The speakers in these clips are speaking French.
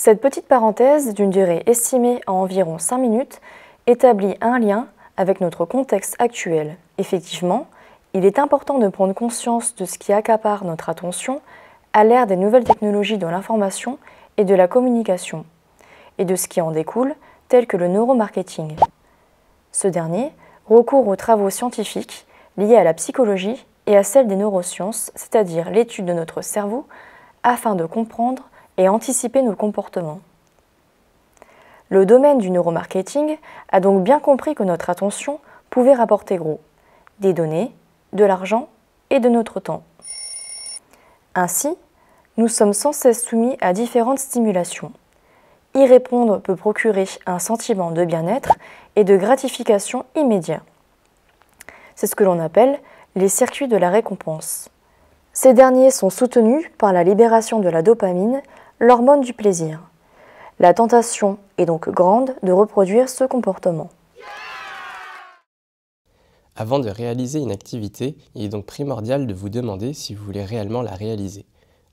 Cette petite parenthèse, d'une durée estimée à environ 5 minutes, établit un lien avec notre contexte actuel. Effectivement, il est important de prendre conscience de ce qui accapare notre attention à l'ère des nouvelles technologies de l'information et de la communication, et de ce qui en découle, tel que le neuromarketing. Ce dernier recourt aux travaux scientifiques liés à la psychologie et à celle des neurosciences, c'est-à-dire l'étude de notre cerveau, afin de comprendre et anticiper nos comportements. Le domaine du neuromarketing a donc bien compris que notre attention pouvait rapporter gros, des données, de l'argent et de notre temps. Ainsi, nous sommes sans cesse soumis à différentes stimulations. Y répondre peut procurer un sentiment de bien-être et de gratification immédiat. C'est ce que l'on appelle les circuits de la récompense. Ces derniers sont soutenus par la libération de la dopamine, l'hormone du plaisir. La tentation est donc grande de reproduire ce comportement. Avant de réaliser une activité, il est donc primordial de vous demander si vous voulez réellement la réaliser.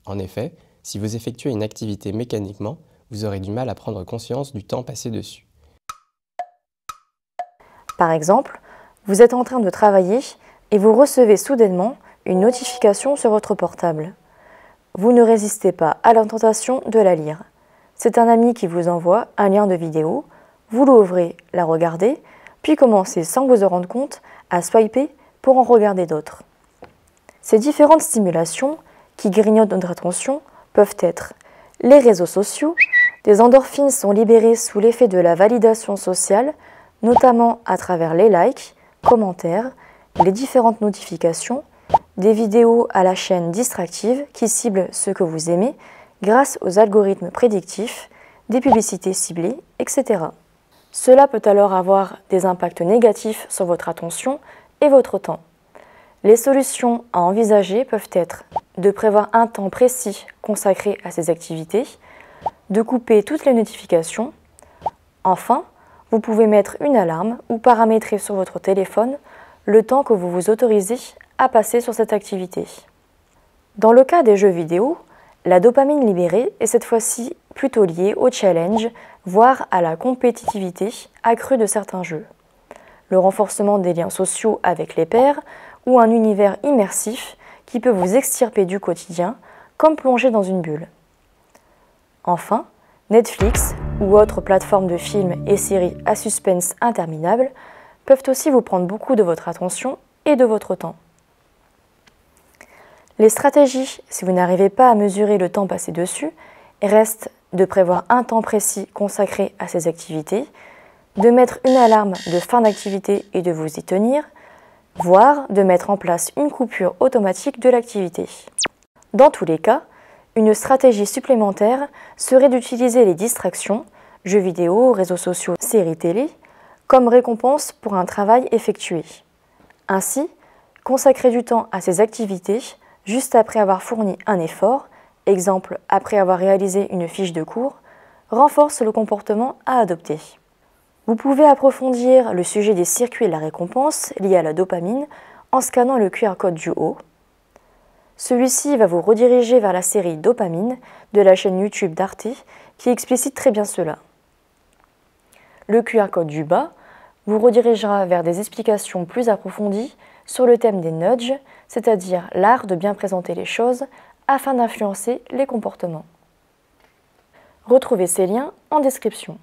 En effet, si vous effectuez une activité mécaniquement, vous aurez du mal à prendre conscience du temps passé dessus. Par exemple, vous êtes en train de travailler et vous recevez soudainement une notification sur votre portable. Vous ne résistez pas à la tentation de la lire. C'est un ami qui vous envoie un lien de vidéo, vous l'ouvrez, la regardez, puis commencez sans vous en rendre compte à swiper pour en regarder d'autres. Ces différentes stimulations qui grignotent notre attention peuvent être les réseaux sociaux. Des endorphines sont libérées sous l'effet de la validation sociale, notamment à travers les likes, commentaires, les différentes notifications, des vidéos à la chaîne distractive qui ciblent ce que vous aimez grâce aux algorithmes prédictifs, des publicités ciblées, etc. Cela peut alors avoir des impacts négatifs sur votre attention et votre temps. Les solutions à envisager peuvent être de prévoir un temps précis consacré à ces activités, de couper toutes les notifications. Enfin, vous pouvez mettre une alarme ou paramétrer sur votre téléphone le temps que vous vous autorisez à passer sur cette activité. Dans le cas des jeux vidéo, la dopamine libérée est cette fois-ci plutôt liée au challenge, voire à la compétitivité accrue de certains jeux. Le renforcement des liens sociaux avec les pairs ou un univers immersif qui peut vous extirper du quotidien, comme plonger dans une bulle. Enfin, Netflix ou autres plateformes de films et séries à suspense interminable peuvent aussi vous prendre beaucoup de votre attention et de votre temps. Les stratégies, si vous n'arrivez pas à mesurer le temps passé dessus, restent de prévoir un temps précis consacré à ces activités, de mettre une alarme de fin d'activité et de vous y tenir, voire de mettre en place une coupure automatique de l'activité. Dans tous les cas, une stratégie supplémentaire serait d'utiliser les distractions, jeux vidéo, réseaux sociaux, séries télé, comme récompense pour un travail effectué. Ainsi, consacrer du temps à ces activités juste après avoir fourni un effort, exemple après avoir réalisé une fiche de cours, renforce le comportement à adopter. Vous pouvez approfondir le sujet des circuits de la récompense liés à la dopamine en scannant le QR code du haut. Celui-ci va vous rediriger vers la série Dopamine de la chaîne YouTube d'Arte qui explicite très bien cela. Le QR code du bas vous redirigera vers des explications plus approfondies sur le thème des nudges, c'est-à-dire l'art de bien présenter les choses afin d'influencer les comportements. Retrouvez ces liens en description.